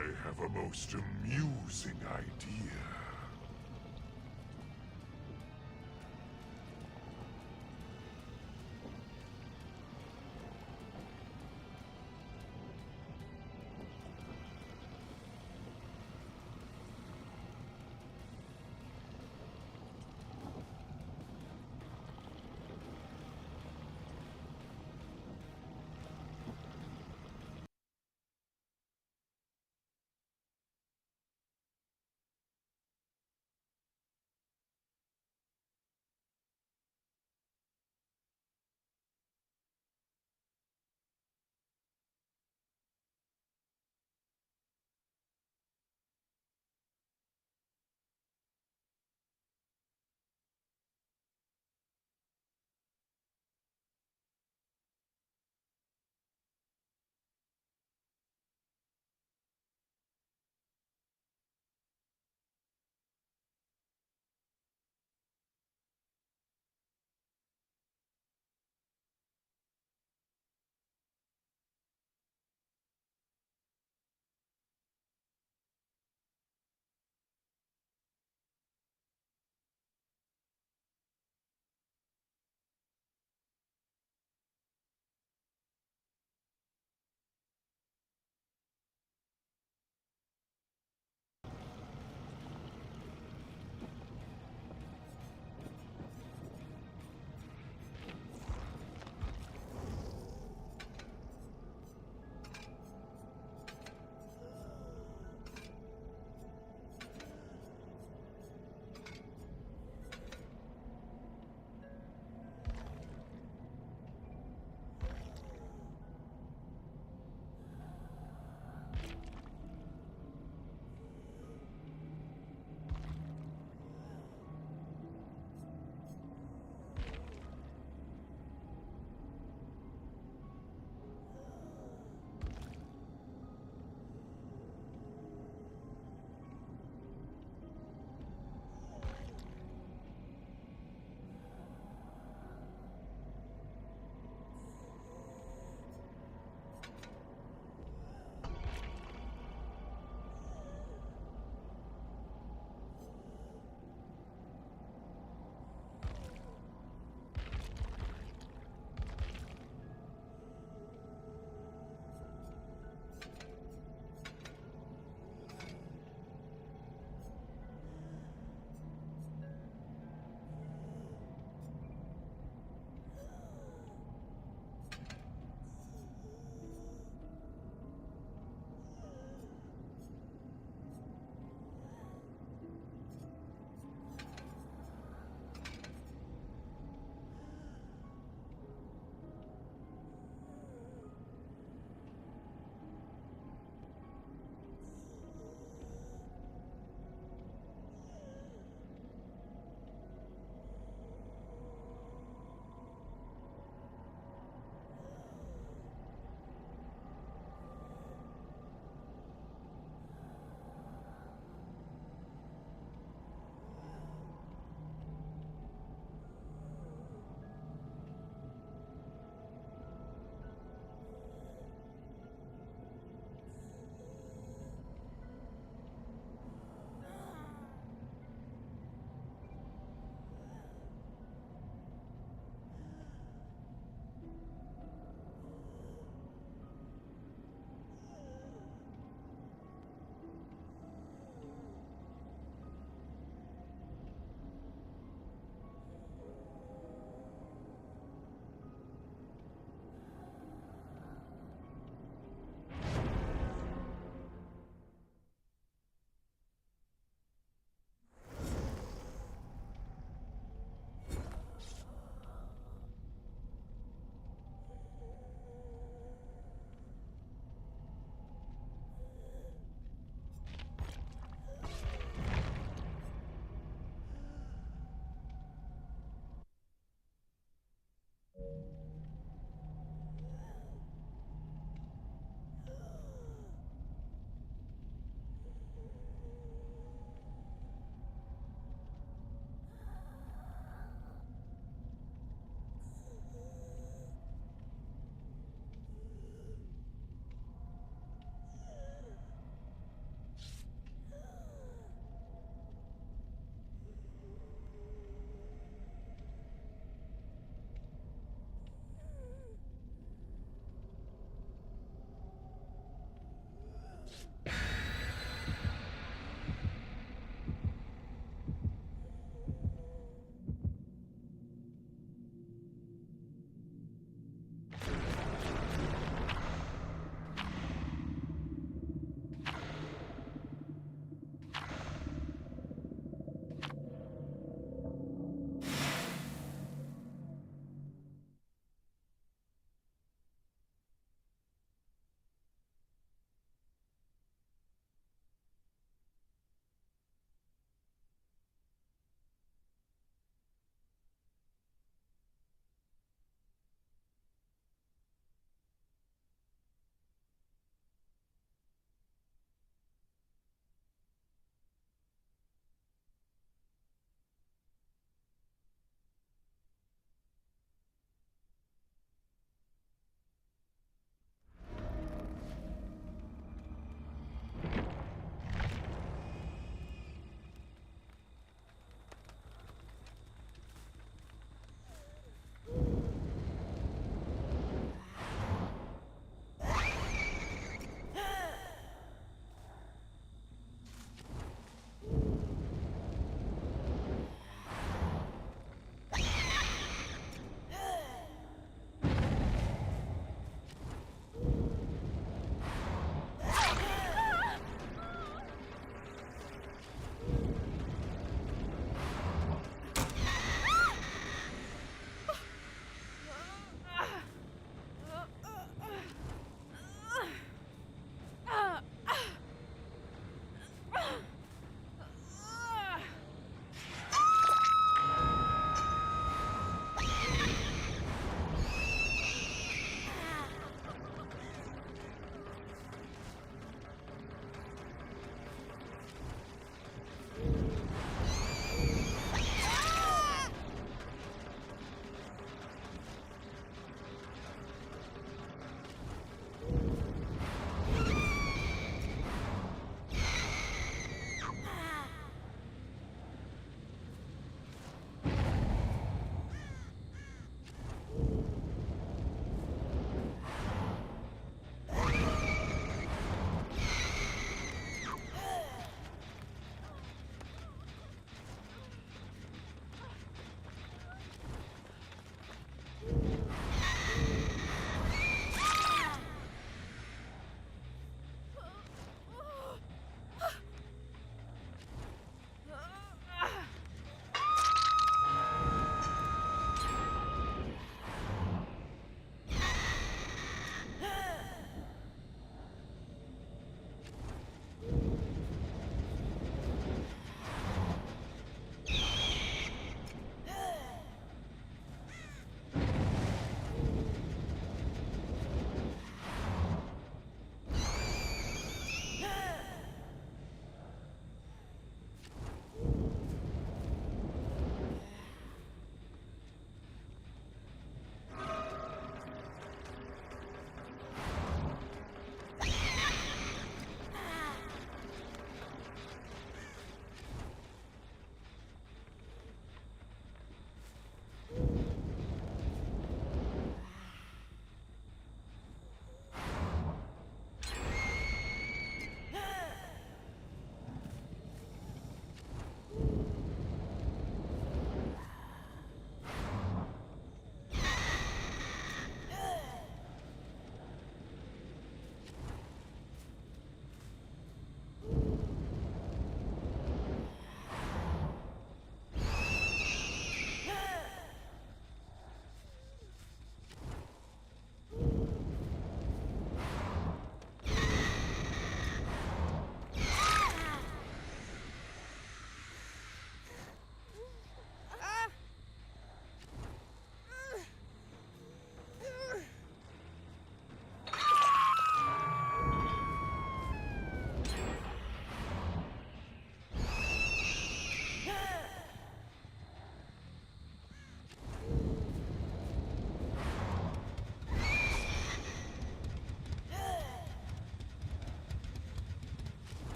I have a most amusing idea.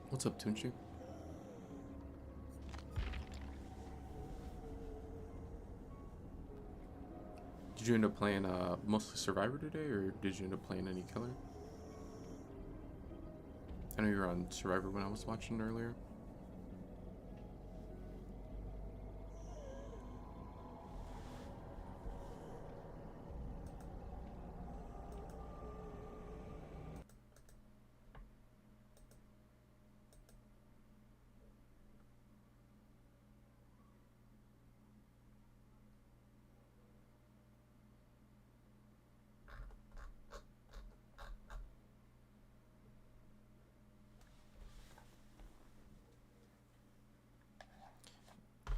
What's up, Tunchi? Did you end up playing mostly Survivor today, or did you end up playing any Killer? I know you were on Survivor when I was watching earlier.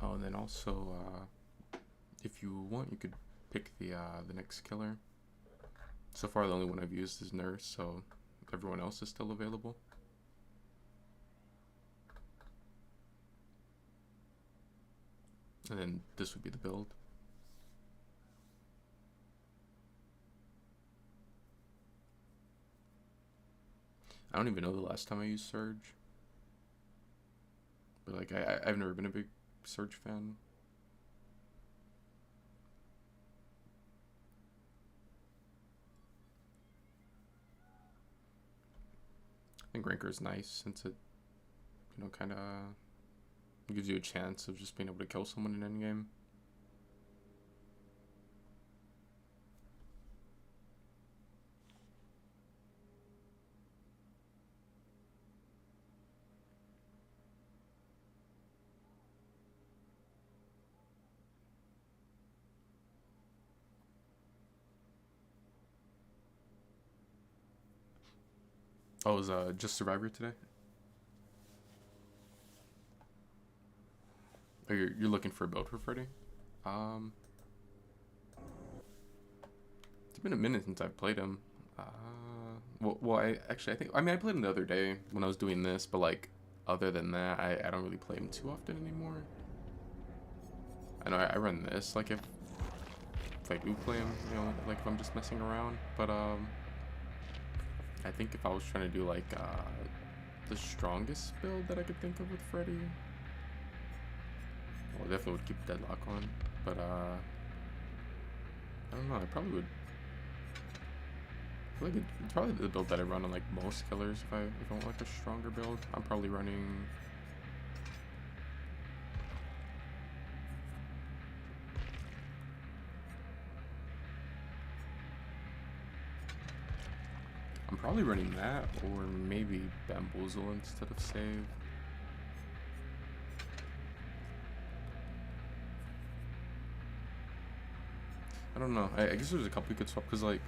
Oh, and then also, if you want, you could pick the next Killer. So far, the only one I've used is Nurse, so everyone else is still available. And then this would be the build. I don't even know the last time I used Surge. But like, I've never been a big Surge fan. I think Ranker is nice since it, you know, kind of gives you a chance of just being able to kill someone in endgame. Oh, it was just Survivor today? Oh, you're looking for a build for Freddy? It's been a minute since I've played him. Well, I played him the other day when I was doing this, but like, other than that, I don't really play him too often anymore. I know I run this, like if I do play him, you know, like if I'm just messing around, but I think if I was trying to do like the strongest build that I could think of with Freddy, well, I definitely would keep Deadlock on, but I don't know, I probably would. I feel like it's probably the build that I run on like most killers. If I want like a stronger build, I'm probably running. I'm probably running that, or maybe Bamboozle instead of Save. I don't know. I guess there's a couple you could swap, because like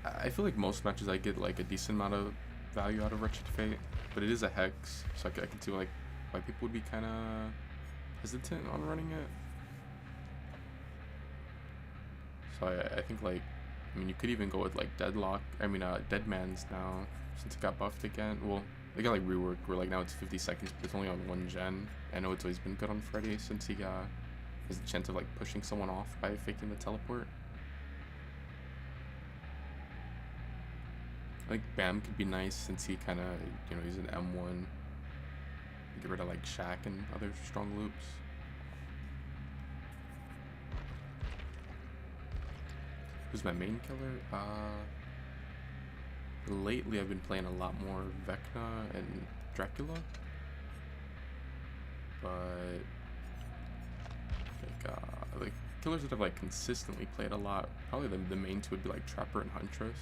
I feel like most matches I get like a decent amount of value out of Wretched Fate, but it is a Hex, so I can see like why people would be kind of hesitant on running it. So I think like, I mean, you could even go with like Deadlock. I mean, Deadman's now, since it got buffed again. Well, they got like reworked where like now it's 50 seconds, but it's only on one gen. I know it's always been good on Freddy since he has the chance of like pushing someone off by faking the teleport. I think Bam could be nice since he kind of, you know, he's an M1. Get rid of like Shaq and other strong loops. Who's my main killer? Lately I've been playing a lot more Vecna and Dracula. But like killers that I've like consistently played a lot, probably the main two would be like Trapper and Huntress.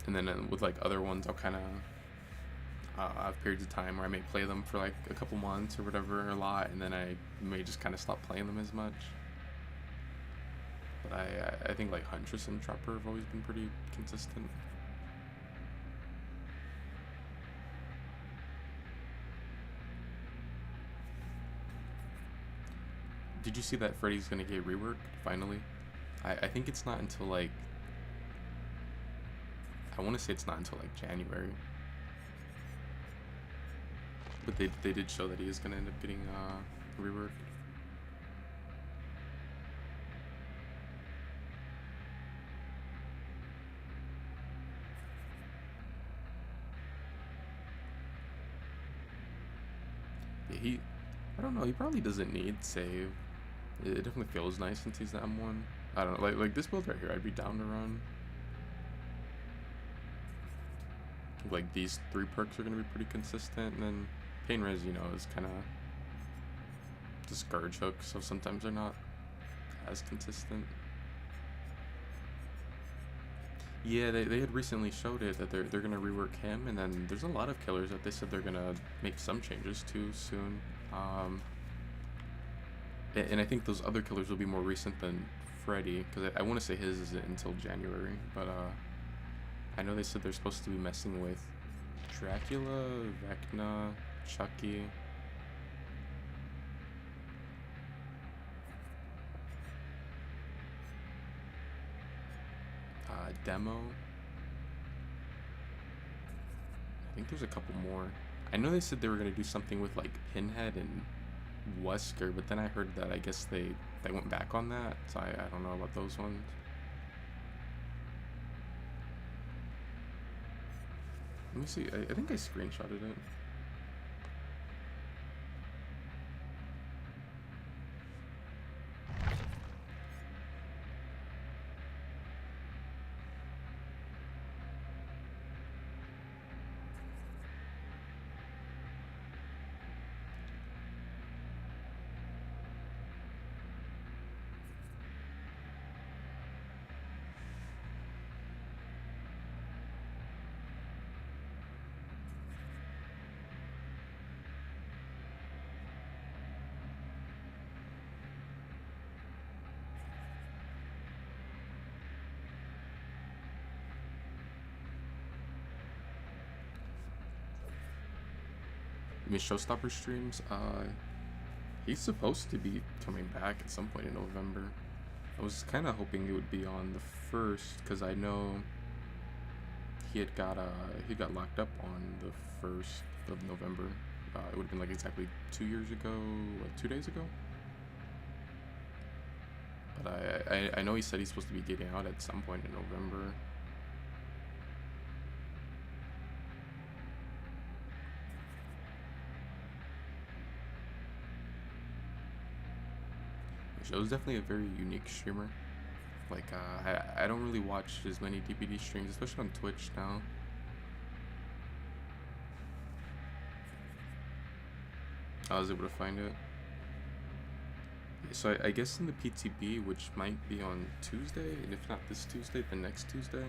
And then with like other ones, I'll kind of have periods of time where I may play them for like a couple months or whatever, a lot, and then I may just kind of stop playing them as much. But I think like Huntress and Trapper have always been pretty consistent. Did you see that Freddy's gonna get reworked finally? I think it's not until like, I want to say it's not until like January. But they did show that he is gonna end up getting reworked. I don't know, he probably doesn't need save. It definitely feels nice since he's the M1. I don't know, like this build right here, I'd be down to run. Like these 3 perks are gonna be pretty consistent, and then Pain Res, you know, is kind of discourage hook, so sometimes they're not as consistent. Yeah, they had recently showed it that they're gonna rework him, and then there's a lot of killers that they said they're gonna make some changes to soon. And I think those other killers will be more recent than Freddy, because I want to say his isn't until January, but I know they said they're supposed to be messing with Dracula, Vecna, Chucky. Demo. I think there's a couple more. I know they said they were going to do something with like Pinhead and Wesker, but then I heard that I guess they went back on that, so I don't know about those ones. Let me see, I think I screenshotted it. I mean, Showstopper streams, he's supposed to be coming back at some point in November. I was kind of hoping it would be on the 1st, because I know he got locked up on the 1st of November. It would have been like exactly 2 years ago, what, 2 days ago? But I know he said he's supposed to be getting out at some point in November. Joe's definitely a very unique streamer. Like, I don't really watch as many DPD streams, especially on Twitch now. I was able to find it. So I guess in the PTB, which might be on Tuesday, and if not this Tuesday, the next Tuesday,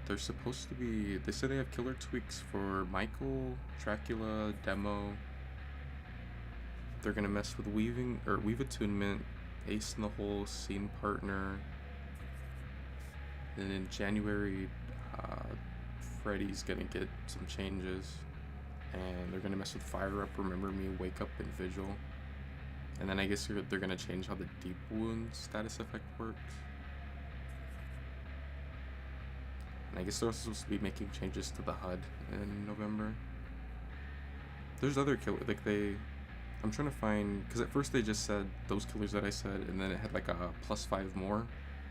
they're supposed to be, they said they have killer tweaks for Michael, Dracula, Demo. They're gonna mess with weave attunement, ace in the hole, scene partner. Then in January, Freddy's gonna get some changes, and they're gonna mess with fire up, remember me, wake up, and vigil. And then I guess they're gonna change how the deep wound status effect works. And I guess they're also supposed to be making changes to the HUD in November. There's other killers, like I'm trying to find, because at first they just said those killers that I said, and then it had like a +5 more,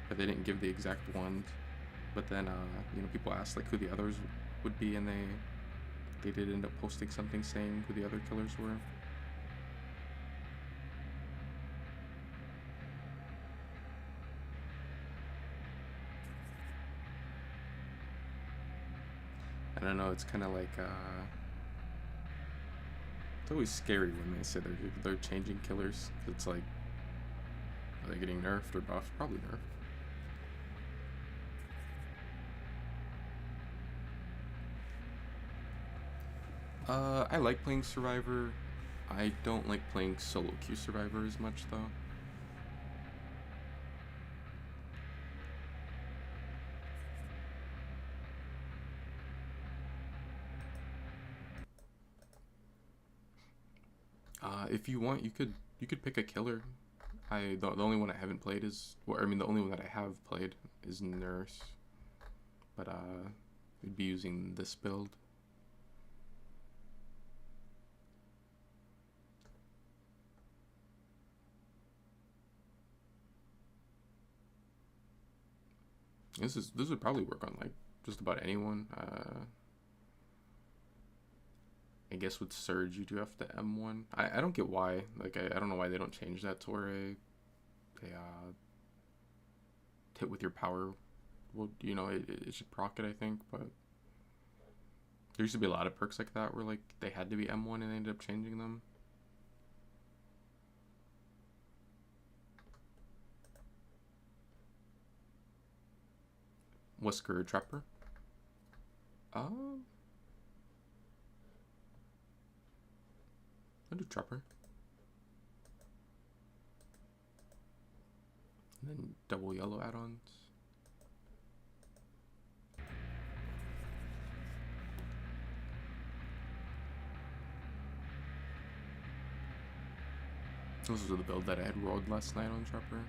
but they didn't give the exact ones. But then, you know, people asked like who the others would be, and they did end up posting something saying who the other killers were. I don't know, it's kind of like, it's always scary when they say they're changing killers. It's like, are they getting nerfed or buffed? Probably nerfed. I like playing Survivor. I don't like playing solo queue Survivor as much though. If you want, you could pick a killer. The only one I haven't played is, well, I mean the only one that I have played is Nurse, but we'd be using this build. This would probably work on like just about anyone. I guess with Surge you do have to M1. I don't get why. Like I don't know why they don't change that to where a hit with your power will, you know, it should proc it, I think, but there used to be a lot of perks like that where like they had to be M1 and they ended up changing them. Whisker Trapper. I'll do Trapper. And then double yellow add-ons. This was the build that I had rolled last night on Trapper.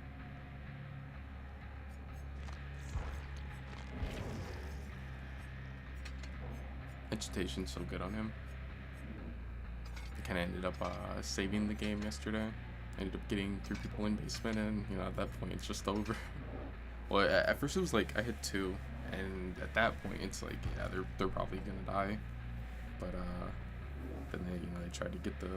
Agitation's so good on him. I kind of ended up saving the game yesterday. I ended up getting 3 people in basement, and you know, at that point it's just over. Well, at first it was like I hit 2, and at that point it's like, yeah, they're probably gonna die. But then they tried to get the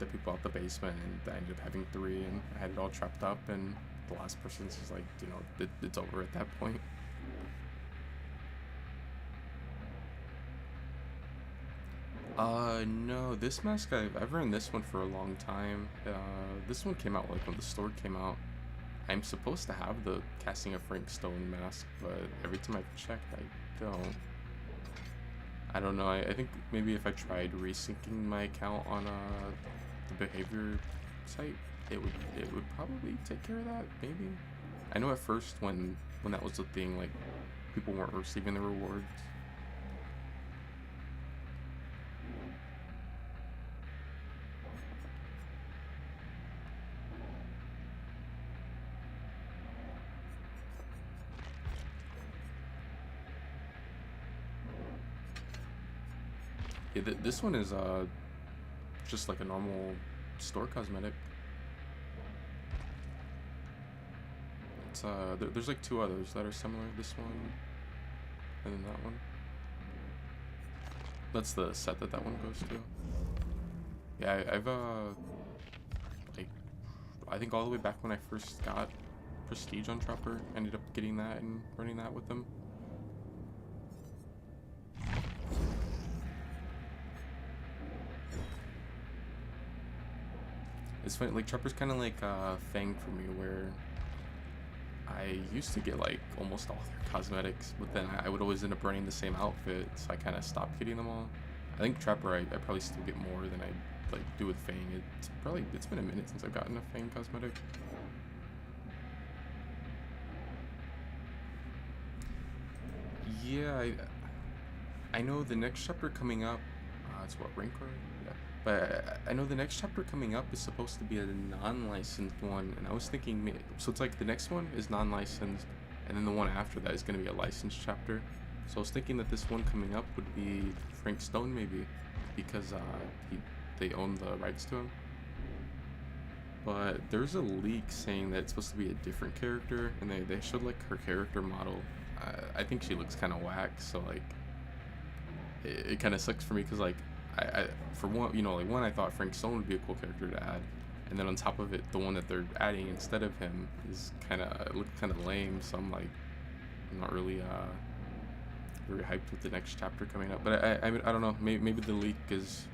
people out the basement, and I ended up having 3, and I had it all trapped up, and the last person's just like, you know, it's over at that point. No, this mask I've run this one for a long time. This one came out like when the store came out. I'm supposed to have the Casting a Frank Stone mask, but every time I've checked, I don't. I don't know. I think maybe if I tried resyncing my account on the behavior site, it would probably take care of that. Maybe. I know at first when that was the thing, like people weren't receiving the rewards. Yeah, this one is just like a normal store cosmetic. It's there's like 2 others that are similar. This one and then that one. That's the set that one goes to. Yeah, I've like I think all the way back when I first got Prestige on Trapper, ended up getting that and running that with them. It's funny, like Trapper's kind of like Fang for me, where I used to get like almost all their cosmetics, but then I would always end up running the same outfit, so I kind of stopped getting them all. I think Trapper, I probably still get more than I like do with Fang. It's been a minute since I've gotten a Fang cosmetic. Yeah, I know the next chapter coming up. It's what, Rancor? Yeah. But I know the next chapter coming up is supposed to be a non-licensed one, and I was thinking, so it's like the next one is non-licensed, and then the one after that is going to be a licensed chapter. So I was thinking that this one coming up would be Frank Stone, maybe, because they own the rights to him. But there's a leak saying that it's supposed to be a different character, and they showed like her character model. I think she looks kind of whack, so like it kind of sucks for me, because like I for one, you know, like I thought Frank Stone would be a cool character to add, and then on top of it, the one that they're adding instead of him is looked kind of lame. So I'm like, I'm not really very hyped with the next chapter coming up. But I don't know. Maybe the leak is,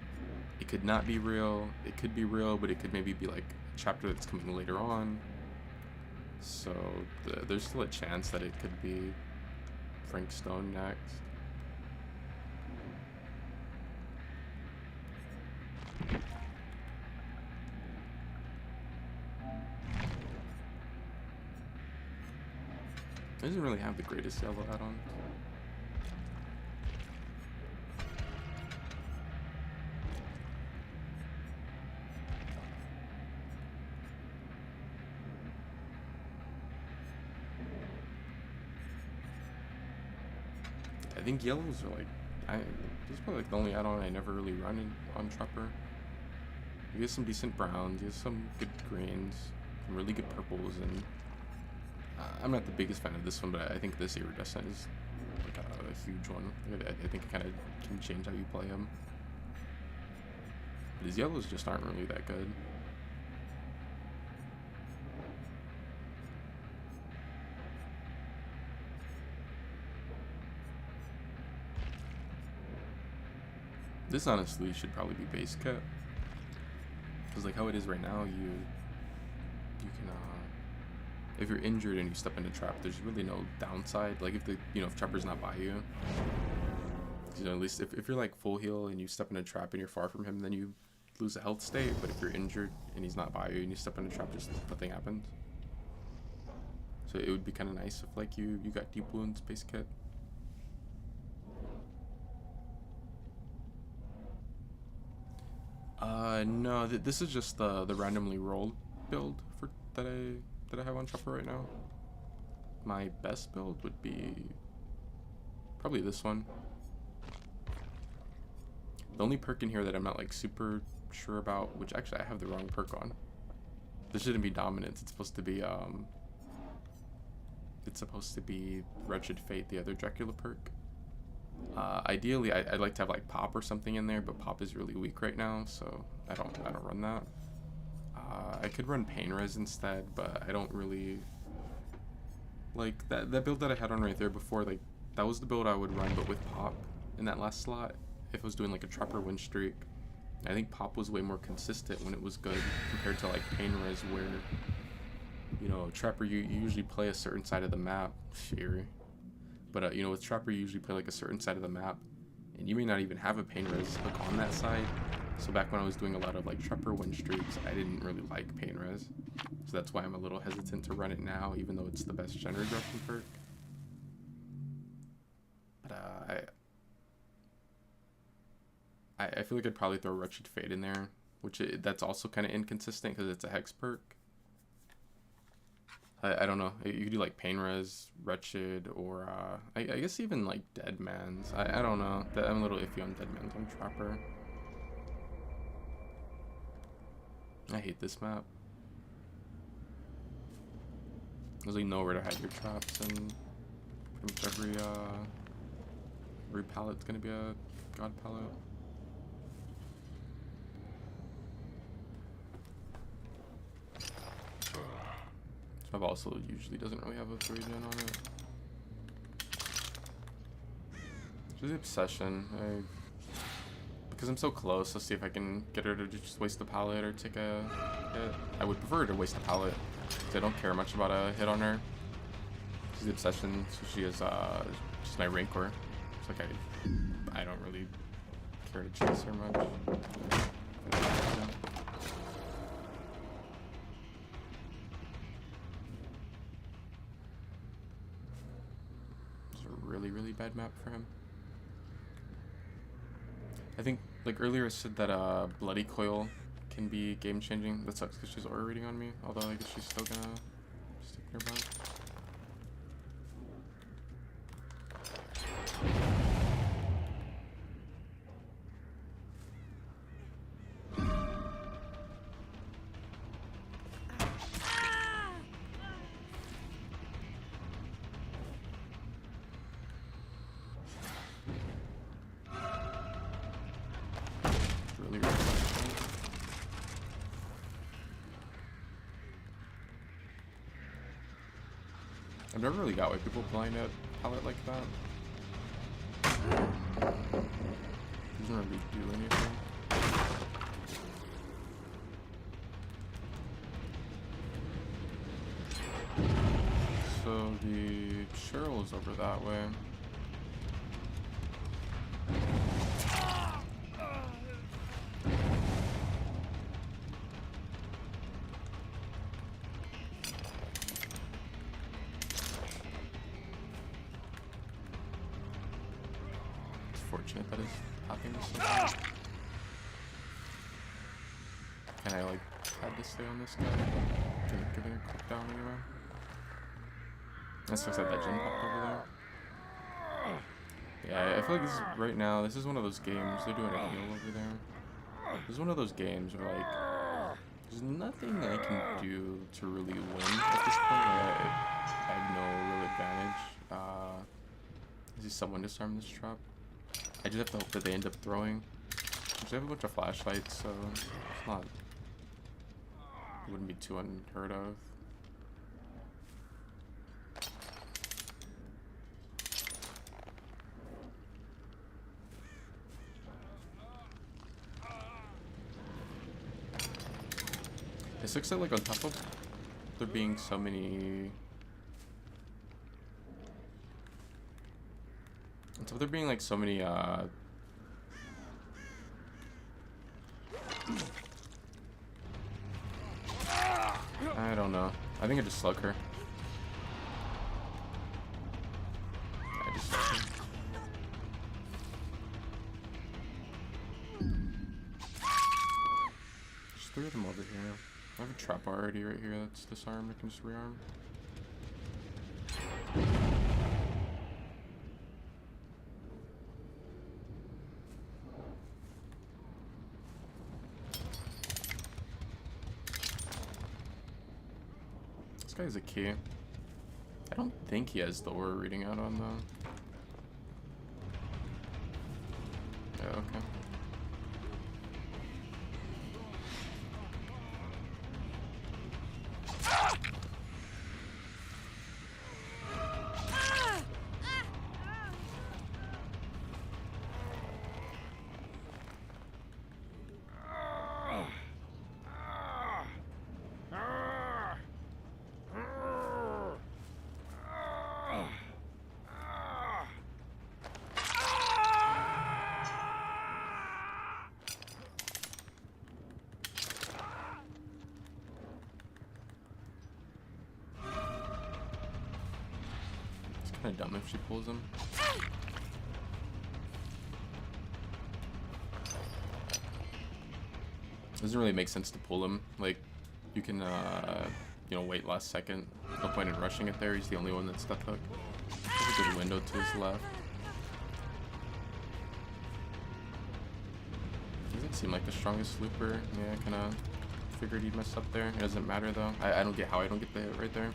it could not be real. It could be real, but it could maybe be like a chapter that's coming later on. So there's still a chance that it could be Frank Stone next. It doesn't really have the greatest yellow add-on. I think yellows are like, this is probably like the only add-on I never really run on Trapper. You get some decent browns, you get some good greens, some really good purples, and I'm not the biggest fan of this one, but I think this Iridescent is like a huge one. I think it kind of can change how you play him. But his yellows just aren't really that good. This honestly should probably be base cut. Because like how it is right now, you can if you're injured and you step in a trap, there's really no downside. Like if the if Trapper's not by you, at least if you're like full heal and you step in a trap and you're far from him, then you lose a health state. But if you're injured and he's not by you and you step in a trap, just nothing happens. So it would be kind of nice if like you got deep wounds base kit. No, this is just the randomly rolled build that I have on Chopper right now. My best build would be probably this one. The only perk in here that I'm not like super sure about, which actually I have the wrong perk on. This shouldn't be dominance. It's supposed to be Wretched Fate, the other Dracula perk. Ideally, I'd like to have like Pop or something in there, but Pop is really weak right now, so I don't run that. I could run Pain Res instead, but I don't really like that build that I had on right there before. Like that was the build I would run, but with Pop in that last slot. If I was doing like a Trapper win streak, I think Pop was way more consistent when it was good compared to like Pain Res, where Trapper you usually play a certain side of the map. Fury. But with Trapper, you usually play like a certain side of the map, and you may not even have a Pain Res hook on that side. So back when I was doing a lot of like Trapper win streaks, I didn't really like Pain Res. So that's why I'm a little hesitant to run it now, even though it's the best gen regression perk. But I feel like I'd probably throw Wretched Fate in there, that's also kind of inconsistent because it's a hex perk. I don't know. You could do like Pain Res, Wretched, or I guess even like Dead Man's. I don't know. I'm a little iffy on Dead Man's on Trapper. I hate this map. There's like nowhere to hide your traps, and pretty much every pallet's gonna be a god pallet. I've also usually doesn't really have a 3 gen on it. Just the obsession. Because I'm so close, let's see if I can get her to just waste the pallet or take a hit. I would prefer her to waste the pallet, because I don't care much about a hit on her. She's the obsession, so she is just my Rancor. It's like I don't really care to chase her much. Really bad map for him. I think like earlier I said that Bloody Coil can be game changing. That sucks because she's aura rating on me, although I guess she's still gonna stick nearby. I've never really got why people blind at pallet like that. Doesn't really do anything. So the Cheryl is over that way. Fortunate that is happening so far. And I like had to stay on this guy. Didn't give it a quick down anyway. That sucks that gen popped over there. Yeah, I feel like this is right now. This is one of those games. They're doing a heal over there. This is one of those games where like there's nothing I can do to really win at this point. Like, I have no real advantage. I see someone disarm this trap. I just have to hope that they end up throwing. They have a bunch of flashlights, so it's not. It wouldn't be too unheard of. It looks like on top of there being so many. On top of there being like so many I don't know. I think I just slug her. I just slug her. There's 3 of them over here. I have a trap already right here that's disarmed. I can just rearm. This guy has a key. I don't think he has the aura reading out on though. Yeah, okay. Kind of dumb if she pulls him. Doesn't really make sense to pull him. Like, you can, you know, wait last second. No point in rushing it there. He's the only one that's stuck hook. There's a good window to his left. Doesn't seem like the strongest looper. Yeah, I kind of figured he'd mess up there. It doesn't matter though. I don't get how I don't get the hit right there.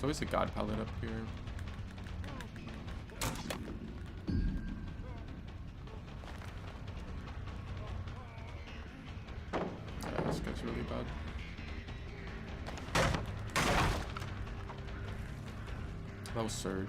There's always a god palette up here. Yeah, this guy's really bad. That was Surge.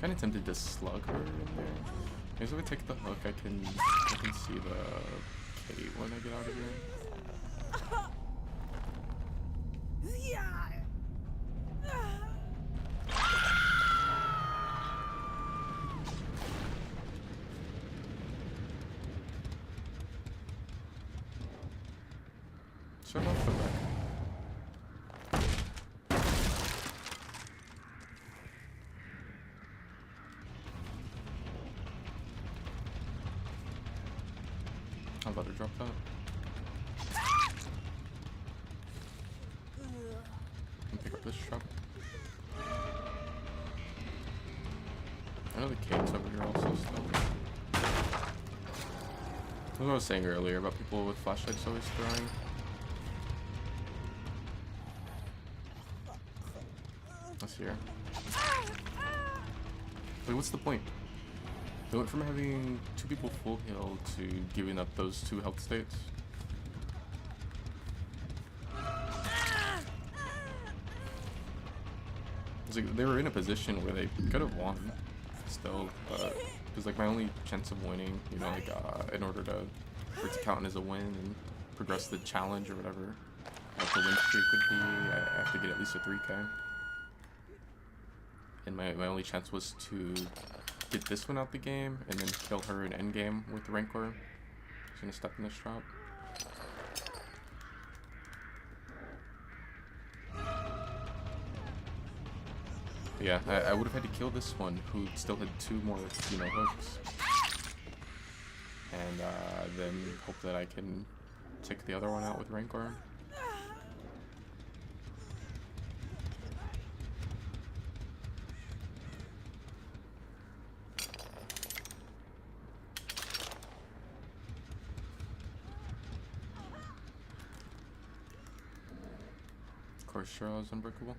Kind of tempted to slug her in there. Maybe if I take the hook, I can see the Kate when I get out of here. Shut off the back. I'm about to drop that. And pick up this truck. I know the cake's over here also still. That's what I was saying earlier about people with flashlights always throwing. That's here. Like, what's the point? They went from having 2 people full heal to giving up those 2 health states. It's like they were in a position where they could have won still, because like my only chance of winning, you know, like in order for it to count as a win and progress the challenge or whatever, like the win streak would be, I have to get at least a 3K. And my only chance was to get this one out the game and then kill her in endgame with the Rancor. She's gonna step in this trap. Yeah, I would have had to kill this one, who still had 2 more, you know, hooks. And then hope that I can take the other one out with Rancor. Of course, Cheryl is unbreakable.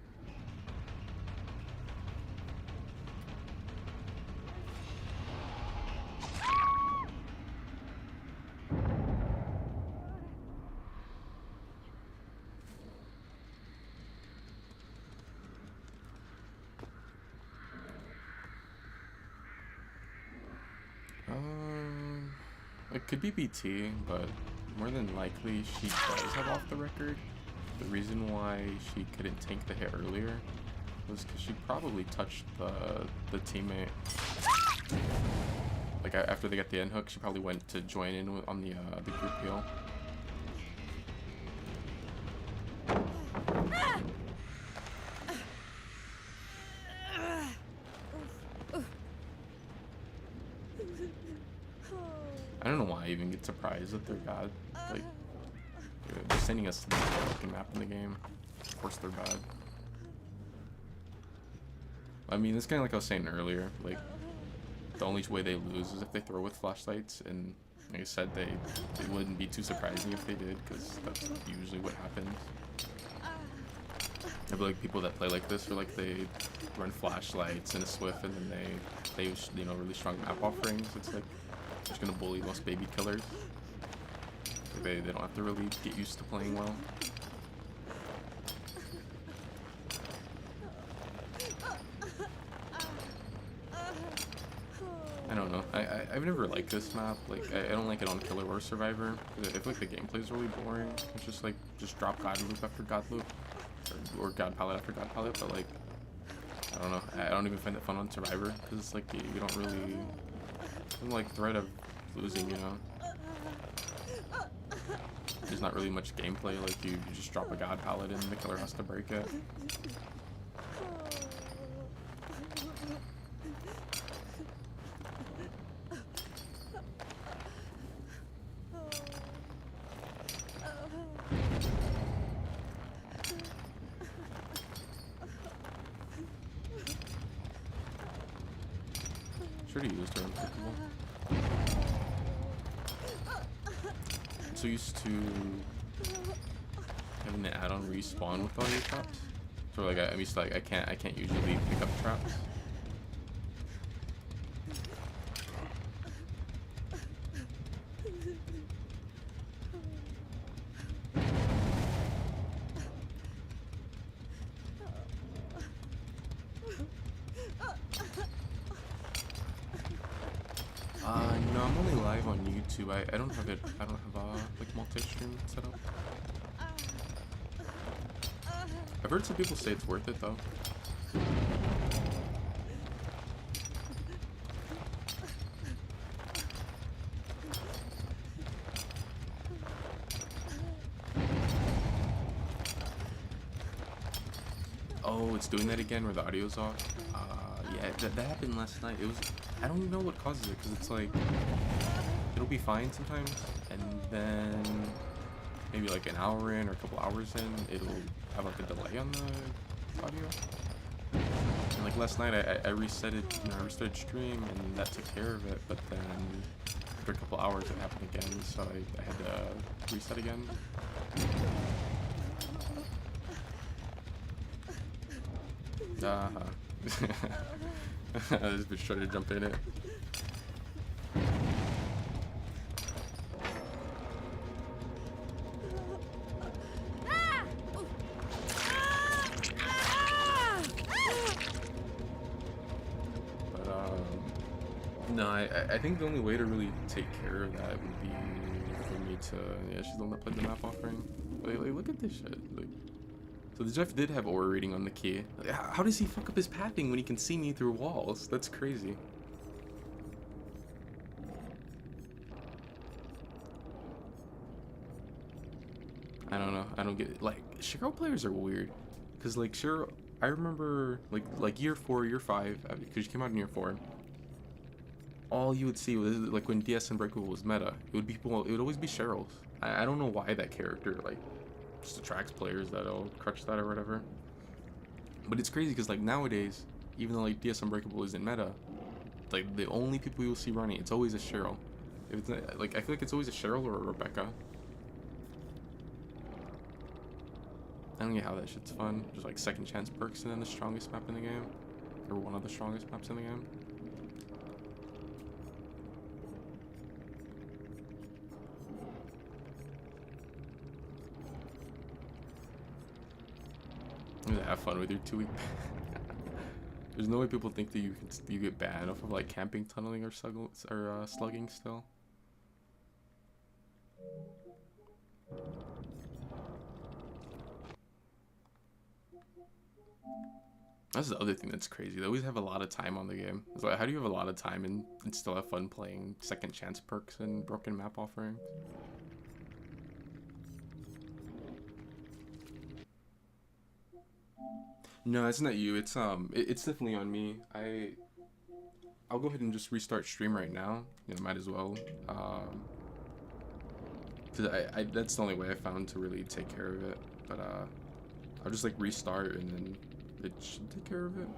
It could be BT, but more than likely she does have off the record. The reason why she couldn't tank the hit earlier was because she probably touched the teammate. Like after they got the end hook, she probably went to join in on the group heal. I don't know why I even get surprised that they're bad. Like, they're sending us to the fucking map in the game. Of course they're bad. I mean, it's kind of like I was saying earlier. Like, the only way they lose is if they throw with flashlights. And like I said, it wouldn't be too surprising if they did, because that's usually what happens. I feel like people that play like this are like they run flashlights and a Swift, and then they use, you know, really strong map offerings. It's like just gonna bully most baby killers. They don't have to really get used to playing well. I don't know. I've never liked this map. Like I don't like it on Killer or Survivor. I feel like the gameplay is really boring. It's just like just drop God loop after God loop, or God pallet after God pallet. But like I don't know. I don't even find it fun on Survivor because it's like you don't really. I'm like threat of losing, you know. There's not really much gameplay. Like you just drop a God pallet and the killer has to break it. Should have used her unpickable. I'm so used to having the add-on respawn with all your traps. So like I'm used to like I can't usually pick up traps. No, I'm only live on YouTube. I don't have like multi-stream set up. I've heard some people say it's worth it though. Oh, it's doing that again where the audio's off. Yeah, that happened last night. It was, I don't even know what causes it, because it's like, it'll be fine sometimes, and then maybe like an hour in or a couple hours in, it'll have like a delay on the audio. And like last night, I reset it, you know, I restarted stream, and that took care of it, but then after a couple hours, it happened again, so I had to reset again. This bitch tried to jump in it. No, I think the only way to really take care of that would be for me to, yeah, she's the one that played the map offering. Like, look at this shit. Like, so the Jeff did have aura reading on the key. Like, how does he fuck up his pathing when he can see me through walls? That's crazy. don't get it. Like Cheryl players are weird, cause like Cheryl, I remember like year 4, year 5, because she came out in year 4. All you would see was like when DS Unbreakable was meta, it would be people. It would always be Cheryls. I don't know why that character like just attracts players that'll crutch that or whatever. But it's crazy because like nowadays, even though like DS Unbreakable isn't meta, like the only people you'll see running, it's always a Cheryl. If it's like I feel like it's always a Cheryl or a Rebecca. I don't get how that shit's fun. Just like second chance perks and then the strongest map in the game, or one of the strongest maps in the game. Have fun with your 2-week. There's no way people think that you get banned off of like camping, tunneling, or slugging still. That's the other thing that's crazy. They always have a lot of time on the game. It's like, how do you have a lot of time and still have fun playing second chance perks and broken map offerings? No, it's not you. It's definitely on me. I'll go ahead and just restart stream right now. You know, might as well. Cause I that's the only way I found to really take care of it. But I'll just like restart and then it should take care of it.